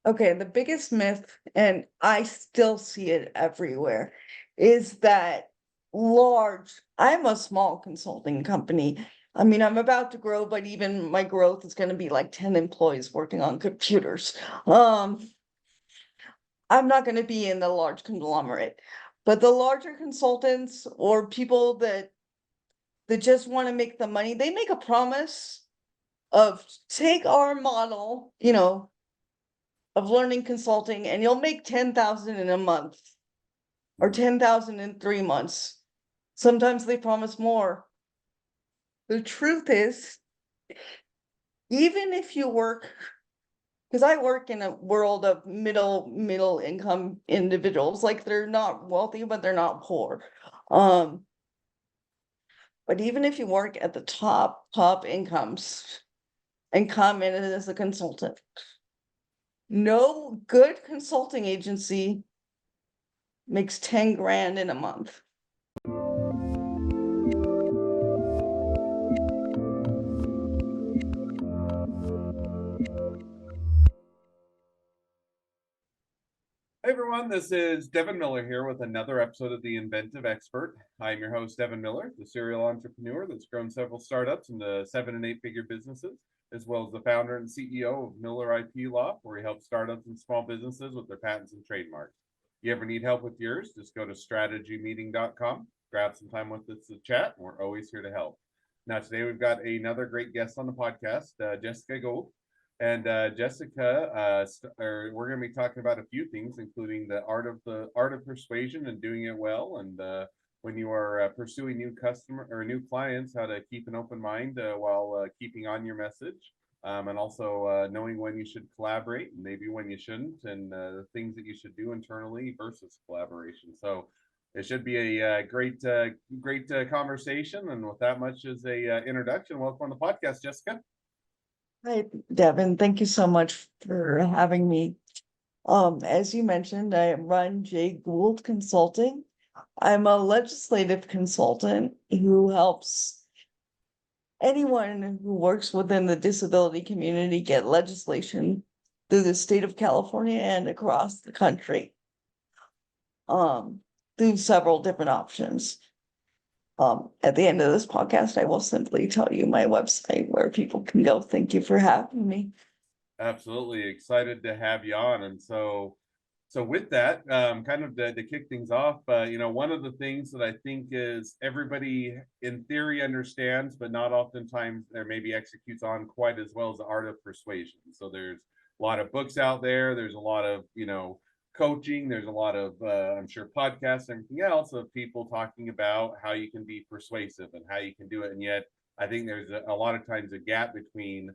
Okay, the biggest myth, and I still see it everywhere, is that I'm a small consulting company. I mean, I'm about to grow, but even my growth is going to be like 10 employees working on computers. I'm not going to be in the large conglomerate, but the larger consultants or people that just want to make the money, they make a promise of take our model, of learning consulting, and you'll make 10,000 in a month or 10,000 in 3 months. Sometimes they promise more. The truth is, even if you work, because I work in a world of middle income individuals, like they're not wealthy, but they're not poor. Um, but even if you work at the top incomes and come in as a consultant, no good consulting agency makes 10 grand in a month. Hey everyone, this is Devin Miller here with another episode of The Inventive Expert. I'm your host, Devin Miller, the serial entrepreneur that's grown several startups into 7- and 8-figure businesses, as well as the founder and CEO of Miller IP Law, where he helps startups and small businesses with their patents and trademarks. If you ever need help with yours, just go to strategymeeting.com, grab some time with us to chat, and we're always here to help. Now, today we've got another great guest on the podcast, Jessica Gould. And Jessica, we're going to be talking about a few things, including the art of persuasion and doing it well, and when you are pursuing new customer or new clients, how to keep an open mind while keeping on your message, and also knowing when you should collaborate and maybe when you shouldn't, and the things that you should do internally versus collaboration. So it should be a great conversation. And with that much as a introduction, welcome on the podcast, Jessica. Hi, Devin. Thank you so much for having me. As you mentioned, I run J. Gould Consulting. I'm a legislative consultant who helps anyone who works within the disability community get legislation through the state of California and across the country, through several different options. At the end of this podcast, I will simply tell you my website where people can go. Thank you for having me. Absolutely excited to have you on. And so with that, kind of to kick things off, one of the things that I think is everybody in theory understands, but not oftentimes or maybe executes on quite as well, as the art of persuasion. So there's a lot of books out there. There's a lot of, coaching. There's a lot of, I'm sure, podcasts and everything else of people talking about how you can be persuasive and how you can do it. And yet I think there's a lot of times a gap between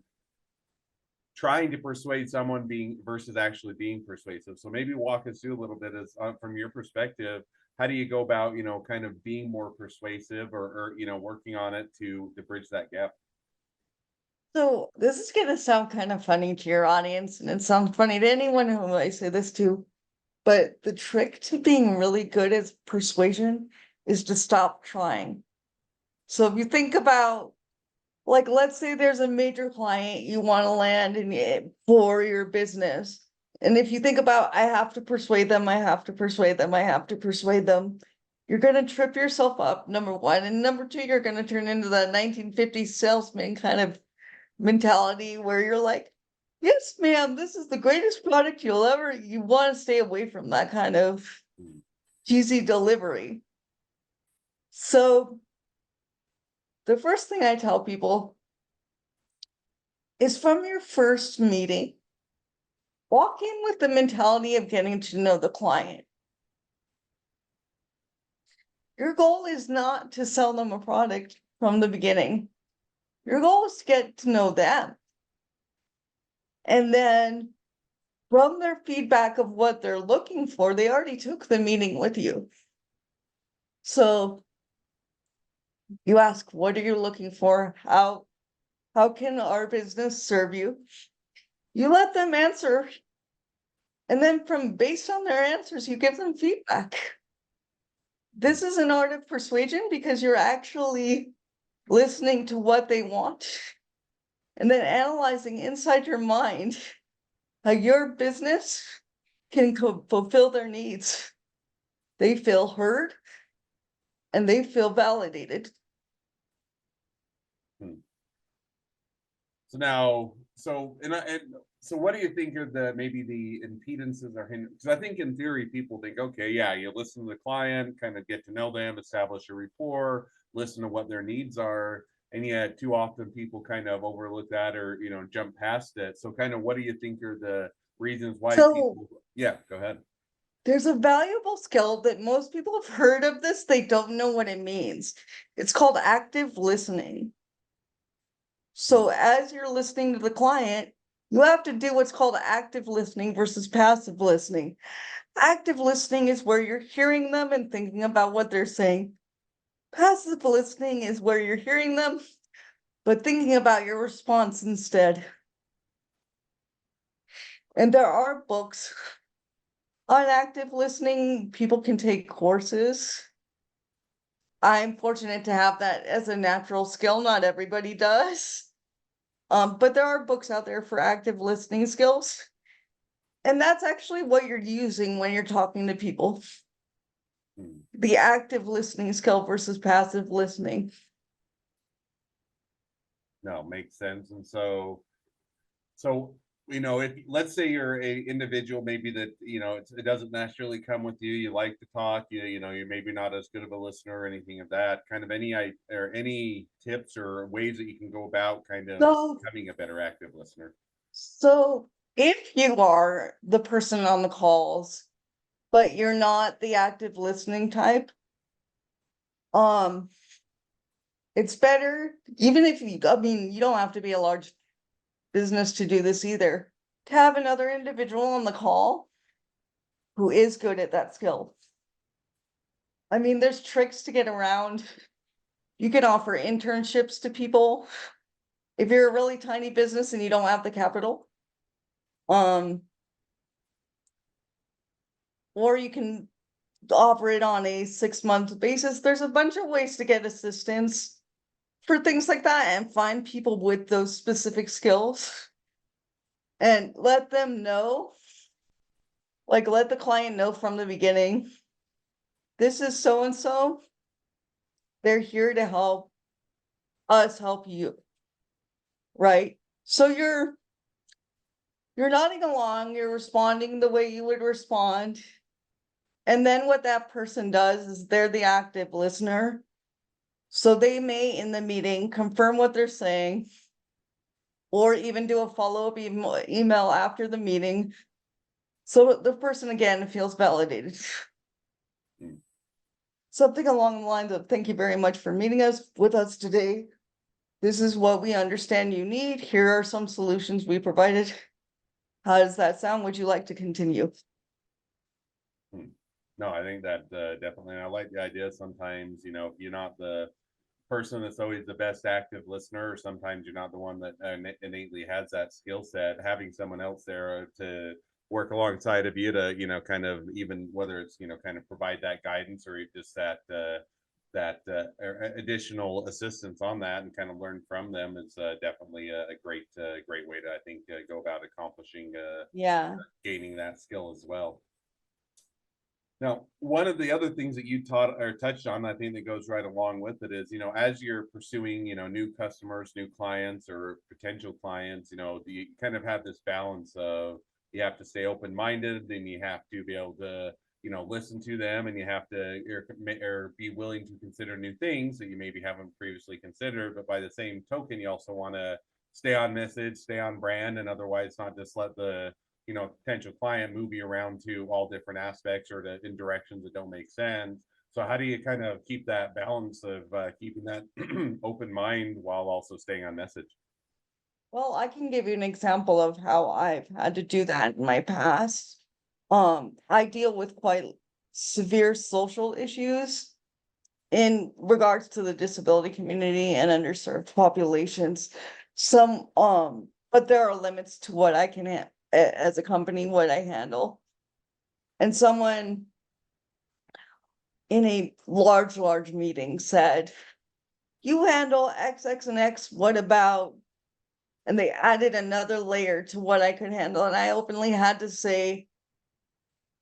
trying to persuade someone being versus actually being persuasive. So maybe walk us through a little bit as from your perspective, how do you go about, kind of being more persuasive or working on it to bridge that gap? So this is going to sound kind of funny to your audience, and it sounds funny to anyone who I say this to, but the trick to being really good at persuasion is to stop trying. So if you think about, like, let's say there's a major client you want to land in for your business. And if you think about, I have to persuade them, I have to persuade them, I have to persuade them, you're going to trip yourself up, number one. And number two, you're going to turn into the 1950s salesman kind of mentality where you're like, yes, ma'am, this is the greatest product you want to stay away from that kind of cheesy delivery. So the first thing I tell people is from your first meeting, walk in with the mentality of getting to know the client. Your goal is not to sell them a product from the beginning. Your goal is to get to know them. And then from their feedback of what they're looking for, they already took the meeting with you. So you ask, what are you looking for? How can our business serve you? You let them answer. And then based on their answers, you give them feedback. This is an art of persuasion because you're actually listening to what they want and then analyzing inside your mind how your business can fulfill their needs. They feel heard and they feel validated. So now, so what do you think are maybe the impedances or hindrances? Because I think in theory, people think, okay, yeah, you listen to the client, kind of get to know them, establish a rapport, listen to what their needs are. And yet too often people kind of overlook that or, jump past it. So kind of what do you think are the reasons why So people, yeah, go ahead. there's a valuable skill that most people have heard of this, they don't know what it means. It's called active listening. So as you're listening to the client, you have to do what's called active listening versus passive listening. Active listening is where you're hearing them and thinking about what they're saying. Passive listening is where you're hearing them, but thinking about your response instead. And there are books on active listening. People can take courses. I'm fortunate to have that as a natural skill. Not everybody does. But there are books out there for active listening skills. And that's actually what you're using when you're talking to people. The active listening skill versus passive listening. No, makes sense. And so if let's say you're a individual, maybe that it doesn't naturally come with you. You like to talk. You're maybe not as good of a listener or anything of that. Kind of any tips or ways that you can go about kind of So, becoming a better active listener. so if you are the person on the calls, but you're not the active listening type, it's better, even if you, I mean, you don't have to be a large business to do this either, to have another individual on the call who is good at that skill. I mean, there's tricks to get around. You can offer internships to people if you're a really tiny business and you don't have the capital. Or you can offer it on a 6-month basis. There's a bunch of ways to get assistance for things like that and find people with those specific skills and let them know, like let the client know from the beginning, this is so and so. They're here to help us help you. Right? So you're nodding along, you're responding the way you would respond. And then what that person does is they're the active listener. So they may in the meeting confirm what they're saying or even do a follow-up email after the meeting. So the person again feels validated. Something along the lines of, thank you very much for meeting us with us today. This is what we understand you need. Here are some solutions we provided. How does that sound? Would you like to continue? No, I think that definitely, and I like the idea. Sometimes, if you're not the person that's always the best active listener, or sometimes you're not the one that innately has that skill set, having someone else there to work alongside of you to, kind of even whether it's, kind of provide that guidance or just that additional assistance on that and kind of learn from them is definitely a great way to, I think, go about accomplishing Yeah. gaining that skill as well. Now, one of the other things that you taught or touched on, I think that goes right along with it is, as you're pursuing, new customers, new clients or potential clients, you kind of have this balance of you have to stay open-minded, then you have to be able to, listen to them, and you have to or be willing to consider new things that you maybe haven't previously considered. But by the same token, you also want to stay on message, stay on brand, and otherwise not just let the potential client move you around to all different aspects or in directions that don't make sense. So how do you kind of keep that balance of keeping that open mind while also staying on message? Well, I can give you an example of how I've had to do that in my past. I deal with quite severe social issues in regards to the disability community and underserved populations. But there are limits to what I can as a company, what I handle. And someone in a large meeting said, you handle X, X, and X. What about And they added another layer to what I could handle. And I openly had to say,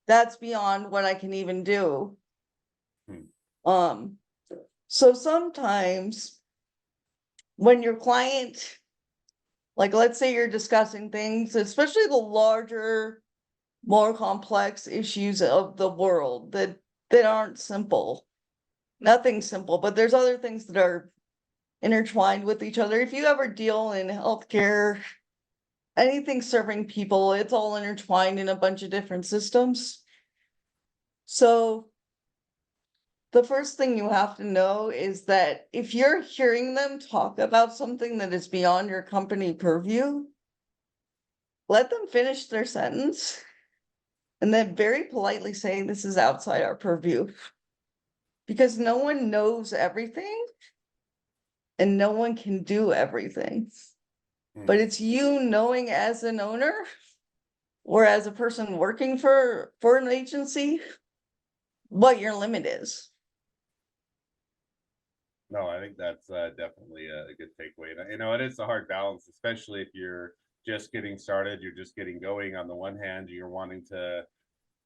that's beyond what I can even do. Hmm. So sometimes when your client, like let's say you're discussing things, especially the larger, more complex issues of the world that aren't simple. Nothing simple, but there's other things that are intertwined with each other. If you ever deal in healthcare, anything serving people, it's all intertwined in a bunch of different systems. So the first thing you have to know is that if you're hearing them talk about something that is beyond your company purview, let them finish their sentence and then very politely say, this is outside our purview. Because no one knows everything and no one can do everything. But Hmm. it's you knowing as an owner or as a person working for an agency what your limit is. No, I think that's definitely a good takeaway. And, you know, it is a hard balance, especially if you're just getting started, you're just getting going. On the one hand, you're wanting to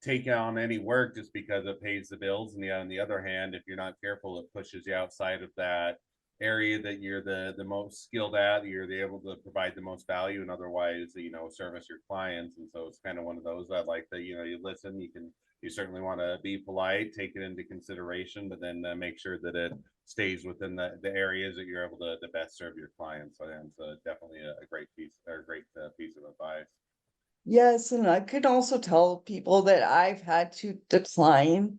take on any work just because it pays the bills, and on the other hand, if you're not careful, it pushes you outside of that area that you're the most skilled at, you're able to provide the most value, and otherwise, you know, service your clients. And so it's kind of one of those that, like, that, you know, you listen, you certainly want to be polite, take it into consideration, but then make sure that it stays within the areas that you're able to best serve your clients. So yeah, it's definitely a great piece, or a great piece of advice. Yes, and I could also tell people that I've had to decline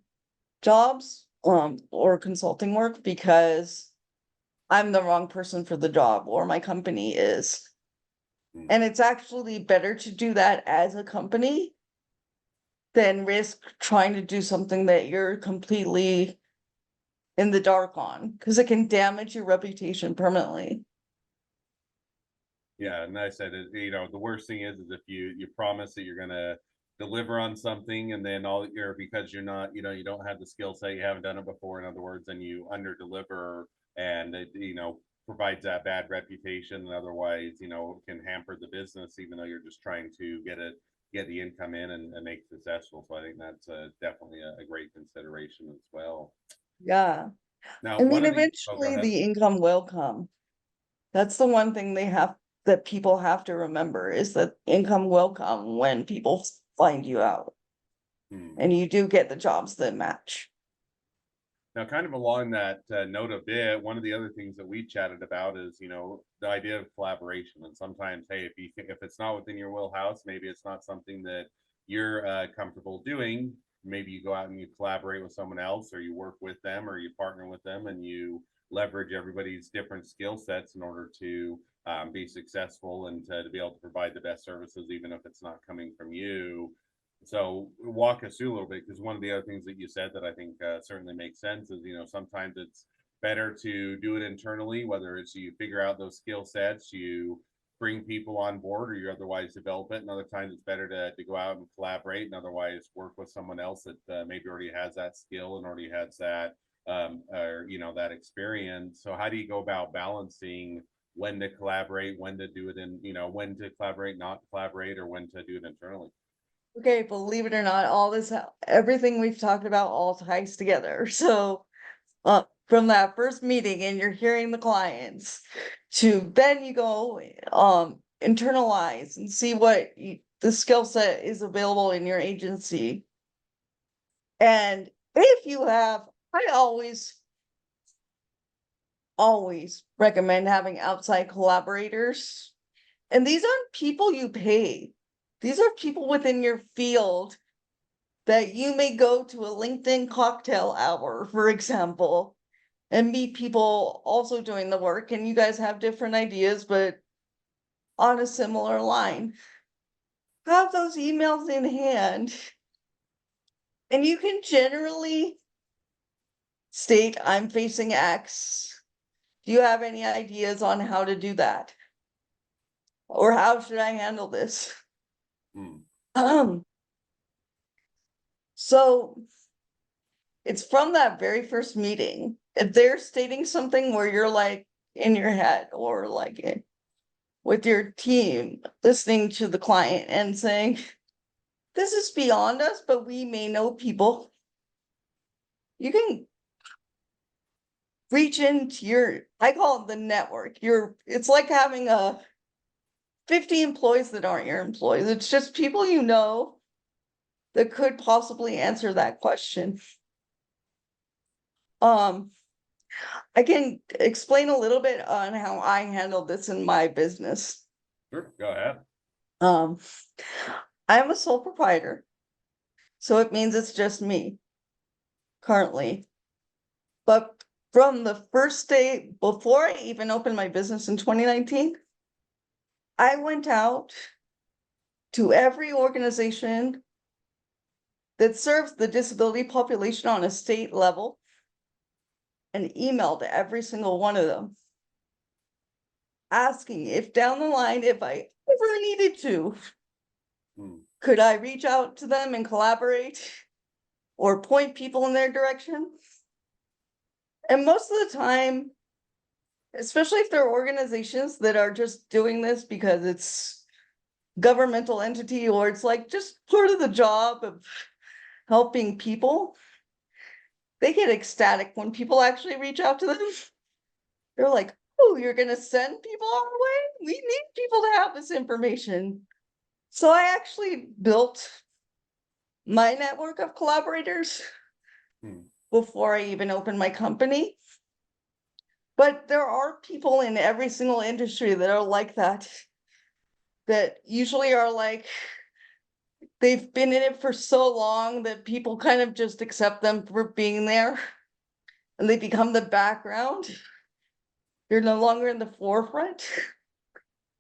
jobs or consulting work because I'm the wrong person for the job or my company is. Mm. And it's actually better to do that as a company than risk trying to do something that you're completely in the dark on, because it can damage your reputation permanently. Yeah, and I said it, you know, the worst thing is if you promise that you're gonna deliver on something, and then all you're, because you're not, you know, you don't have the skill set, you haven't done it before, in other words, and you under deliver, and it, you know, provides that bad reputation, and otherwise, you know, can hamper the business, even though you're just trying to get the income in, and make it successful. So I think that's definitely a great consideration as well. Yeah. Now, I one mean, of the, oh, go eventually ahead. the income will come. That's the one thing that people have to remember is that income will come when people find you out Hmm. and you do get the jobs that match. Now, kind of along that note a bit, one of the other things that we chatted about is, you know, the idea of collaboration. And sometimes, hey, if it's not within your wheelhouse, maybe it's not something that you're comfortable doing. Maybe you go out and you collaborate with someone else, or you work with them, or you partner with them, and you leverage everybody's different skill sets in order to be successful, and to be able to provide the best services, even if it's not coming from you. So walk us through a little bit, because one of the other things that you said that I think certainly makes sense is, you know, sometimes it's better to do it internally, whether it's you figure out those skill sets, you bring people on board, or you otherwise develop it. And other times it's better to go out and collaborate, and otherwise work with someone else that maybe already has that skill and already has that or, you know, that experience. So how do you go about balancing when to collaborate, when to do it in, you know, when to collaborate, not collaborate, or when to do it internally? Okay, believe it or not, everything we've talked about all ties together. So, from that first meeting and you're hearing the clients to then you go, internalize and see the skill set is available in your agency. And if you have, I always recommend having outside collaborators. And these aren't people you pay. These are people within your field that you may go to a LinkedIn cocktail hour, for example, and meet people also doing the work, and you guys have different ideas, but on a similar line. Have those emails in hand, and you can generally state, I'm facing X. Do you have any ideas on how to do that? Or how should I handle this? Hmm. Um, so it's from that very first meeting. If they're stating something where you're like in your head or like with your team, listening to the client and saying, this is beyond us, but we may know people. You can reach into I call it the network. It's like having 50 employees that aren't your employees. It's just people you know that could possibly answer that question. I can explain a little bit on how I handled this in my business. Sure, go ahead. I'm a sole proprietor, so it means it's just me currently. But from the first day before I even opened my business in 2019, I went out to every organization that serves the disability population on a state level and emailed every single one of them, asking if down the line, if I ever needed to, could I reach out to them and collaborate or point people in their direction? And most of the time, especially if there are organizations that are just doing this because it's governmental entity or it's like just part of the job of helping people, they get ecstatic when people actually reach out to them. They're like, oh, you're going to send people our way? We need people to have this information. So I actually built my network of collaborators before I even opened my company. But there are people in every single industry that are like that usually are like, they've been in it for so long that people kind of just accept them for being there and they become the background. They're no longer in the forefront.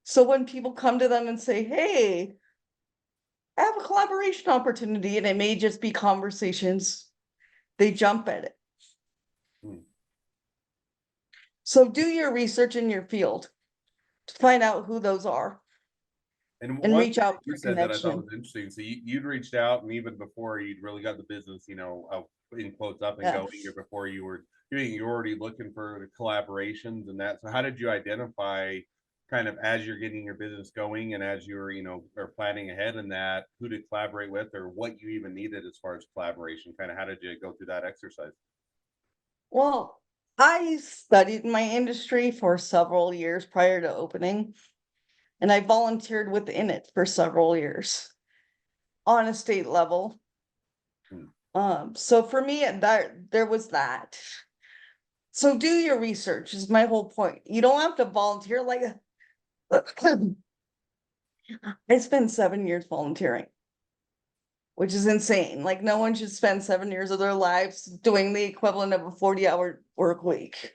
So when people come to them and say, hey, I have a collaboration opportunity, and it may just be conversations, they jump at it. So do your research in your field to find out who those are. And reach out you for said that I thought connection. was interesting. So you'd reached out, and even before you'd really got the business, in quotes up and going, or before you were doing, you're already looking for collaborations and that. So how did you identify, kind of as you're getting your business going and as you're, or planning ahead in that, who to collaborate with or what you even needed as far as collaboration? Kind of how did you go through that exercise? Well, I studied my industry for several years prior to opening, and I volunteered within it for several years on a state level. So for me, there was that. So do your research is my whole point. You don't have to volunteer like I spent 7 years volunteering, which is insane. Like no one should spend 7 years of their lives doing the equivalent of a 40-hour work week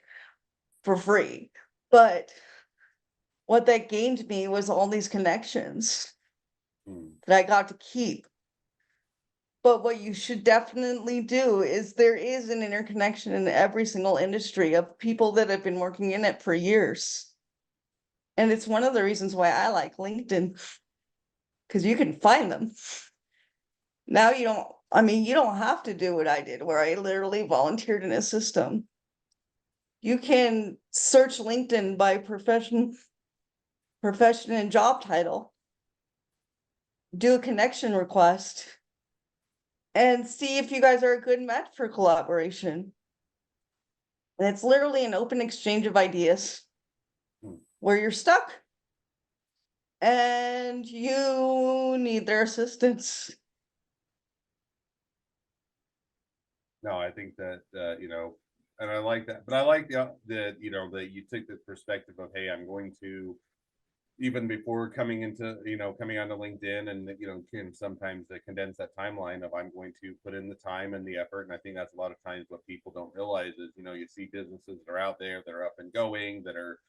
for free. But what that gained me was all these connections that I got to keep. But what you should definitely do is there is an interconnection in every single industry of people that have been working in it for years. And it's one of the reasons why I like LinkedIn, because you can find them. Now you don't have to do what I did, where I literally volunteered in a system. You can search LinkedIn by profession and job title, do a connection request, and see if you guys are a good match for collaboration. And it's literally an open exchange of ideas where you're stuck and you need their assistance. No, I think that, and I like that, but I like that you took the perspective of, hey, I'm going to, even before coming onto LinkedIn and, can sometimes condense that timeline of I'm going to put in the time and the effort. And I think that's a lot of times what people don't realize is, you see businesses that are out there that are up and going, that are,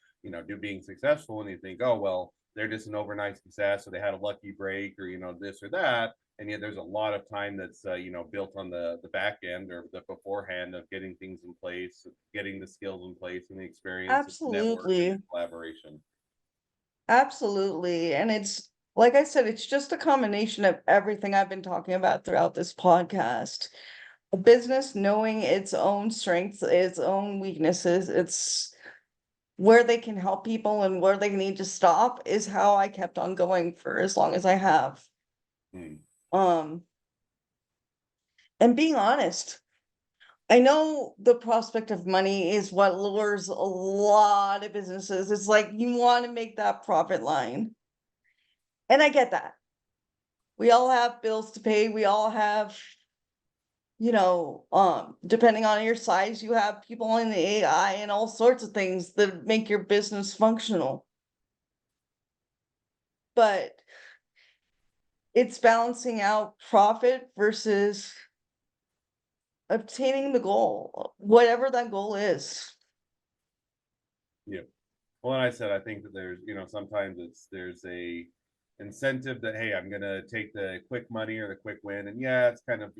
being successful, and you think, oh, well, they're just an overnight success, or they had a lucky break, or, this or that. And yet there's a lot of time that's, built on the back end or the beforehand of getting things in place, getting the skills in place and the experience, Absolutely. and collaboration. Absolutely. And it's, like I said, it's just a combination of everything I've been talking about throughout this podcast. A business knowing its own strengths, its own weaknesses, its where they can help people and where they need to stop is how I kept on going for as long as I have. Hmm. And being honest, I know the prospect of money is what lures a lot of businesses. It's like you want to make that profit line. And I get that. We all have bills to pay. We all have, depending on your size, you have people in the AI and all sorts of things that make your business functional. But it's balancing out profit versus obtaining the goal, whatever that goal is. Yeah. Well, and I said, I think that there's, sometimes there's a incentive that, hey, I'm gonna take the quick money or the quick win. And yeah, it's kind of,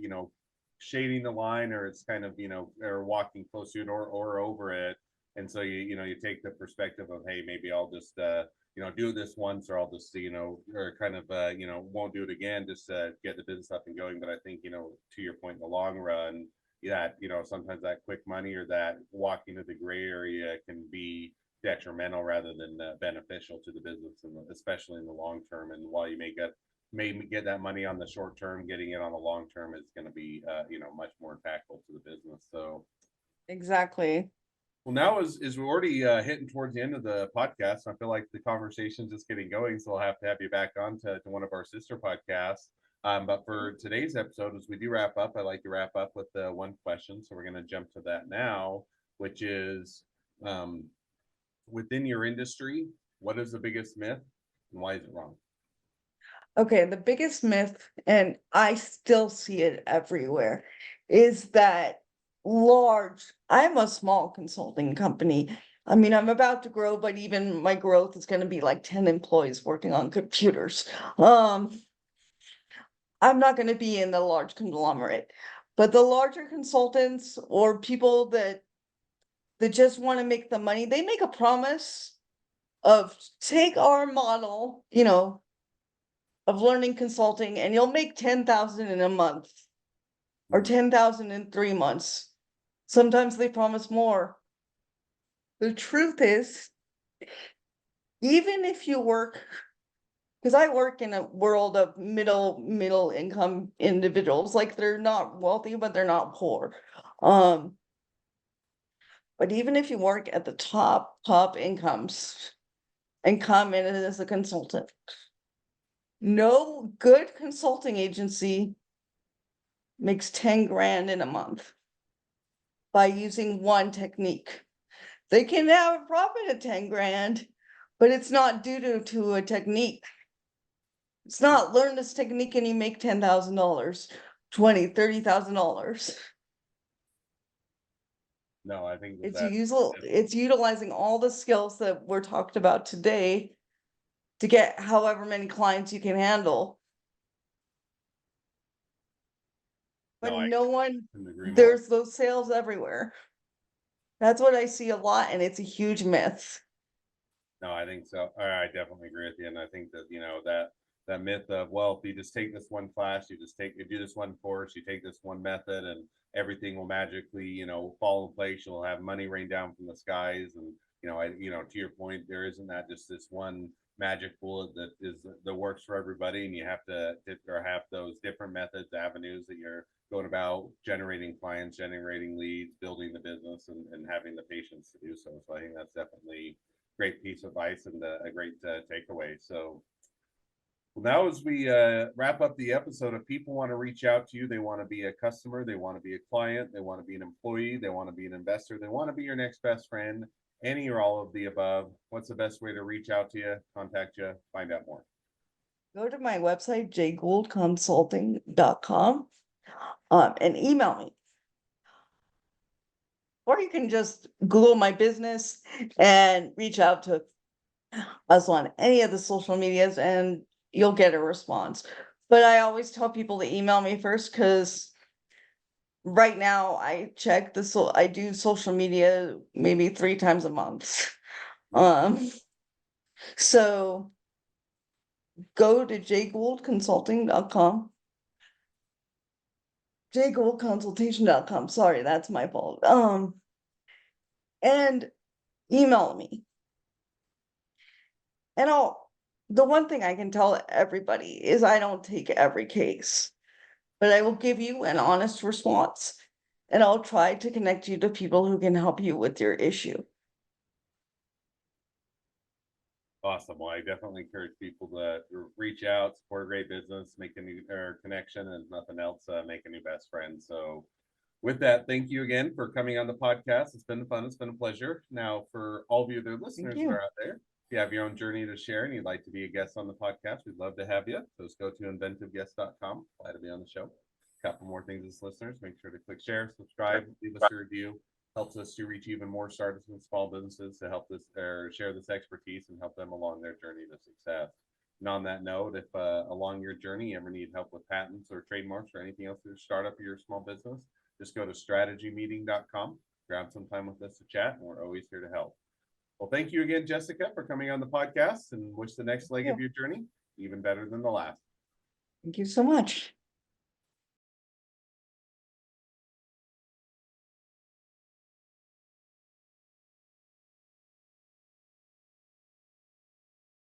shading the line, or it's kind of, or walking close to it or over it. And so you take the perspective of, hey, maybe I'll just do this once, or I'll just, or kind of won't do it again, just get the business up and going. But I think, to your point, in the long run, that, sometimes that quick money or that walking to the gray area can be detrimental rather than beneficial to the business, and especially in the long term. And while you may get that money on the short term, getting it on the long term is going to be much more impactful to the business. So Exactly. well, now is we're already hitting towards the end of the podcast. I feel like the conversation's just getting going, so I'll have to have you back on to one of our sister podcasts. But for today's episode, as we do wrap up, I like to wrap up with one question. So we're going to jump to that now, which is, within your industry, what is the biggest myth and why is it wrong? Okay, the biggest myth, and I still see it everywhere, is that I'm a small consulting company. I mean, I'm about to grow, but even my growth is going to be like 10 employees working on computers. I'm not going to be in the large conglomerate, but the larger consultants or people that just want to make the money, they make a promise of take our model, of learning consulting, and you'll make 10,000 in a month or 10,000 in 3 months. Sometimes they promise more. The truth is, even if you work, because I work in a world of middle income individuals, like they're not wealthy, but they're not poor. But even if you work at the top incomes and come in as a consultant, no good consulting agency makes 10 grand in a month by using one technique. They can have a profit of 10 grand, but it's not due to a technique. It's not learn this technique and you make $10,000, $20,000, $30,000. No, I think It's that usual, it's utilizing all the skills that we're talked about today to get however many clients you can handle. But no, I no one, couldn't agree more. there's those sales everywhere. That's what I see a lot, and it's a huge myth. No, I think so. I definitely agree with you, and I think that that myth of, well, if you just take this one class, you do this one course, you take this one method, and everything will magically fall in place. You'll have money rain down from the skies, and to your point, there isn't that just this one magic bullet that works for everybody, and you have to or have those different methods, avenues that you're going about generating clients, generating leads, building the business, and having the patience to do so. So I think that's definitely great piece of advice and a great takeaway. So well, now as we wrap up the episode, if people want to reach out to you, they want to be a customer, they want to be a client, they want to be an employee, they want to be an investor, they want to be your next best friend, any or all of the above, what's the best way to reach out to you, contact you, find out more? Go to my website, jgouldconsulting.com, and email me. Or you can just Google my business and reach out to us on any of the social medias and you'll get a response. But I always tell people to email me first because right now I check I do social media maybe 3 times a month. So go to jgouldconsulting.com. jgouldconsultation.com. Sorry, that's my fault. And email me. And the one thing I can tell everybody is I don't take every case, but I will give you an honest response and I'll try to connect you to people who can help you with your issue. Awesome. Well, I definitely encourage people to reach out, support a great business, make a new connection, and if nothing else, make a new best friend. So, with that, thank you again for coming on the podcast. It's been fun. It's been a pleasure. Now, for all of you, the listeners that you. are out there, if you have your own journey to share and you'd like to be a guest on the podcast, we'd love to have you. So, just go to inventiveguest.com. Glad to be on the show. A couple more things as listeners. Make sure to click share, subscribe, leave us a review. Helps us to reach even more startups and small businesses to help this or share this expertise and help them along their journey to success. And on that note, if along your journey you ever need help with patents or trademarks or anything else for your startup or your small business, just go to strategymeeting.com, grab some time with us to chat, and we're always here to help. Well, thank you again, Jessica, for coming on the podcast, and wish the next leg of your journey even better than the last. Thank you so much.